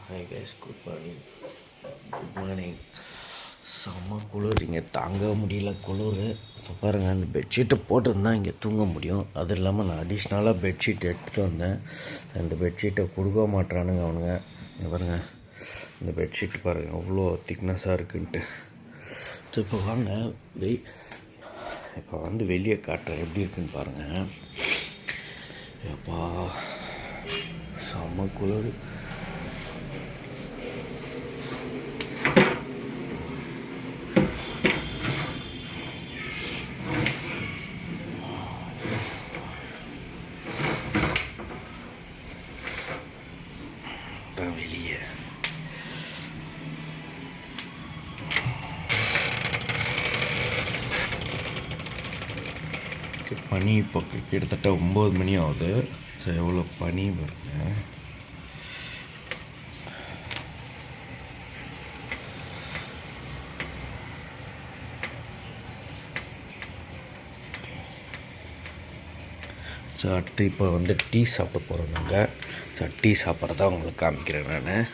Hi guys, good morning. செம்ம குளிர், இங்கே தாங்க முடியல குளிர். இப்போ பாருங்கள், அந்த பெட்ஷீட்டை போட்டுருந்தான் இங்கே தூங்க முடியும். அது இல்லாமல் நான் அடிஷ்னலாக பெட்ஷீட் எடுத்துகிட்டு வந்தேன். அந்த பெட்ஷீட்டை கொடுக்க மாட்டானுங்க அவனுங்க. இங்கே பாருங்கள், இந்த பெட்ஷீட் பாருங்கள் அவ்வளோ திக்னஸாக இருக்குன்ட்டு. ஸோ இப்போ வாங்க இப்போ வெளியே காட்டுறேன் எப்படி இருக்குன்னு பாருங்கள். எப்பா செம்ம குளிர். வெளியே பனி இப்போ கிட்டத்தட்ட 9 மணி ஆகுது. ஸோ எவ்வளோ பனி பாருங்க. ஸோ அடுத்து இப்போ டீ சாப்பிட போகிறோம் நாங்கள். ஸோ டீ சாப்பிட்றதா உங்களுக்கு காமிக்கிறேன் நான்.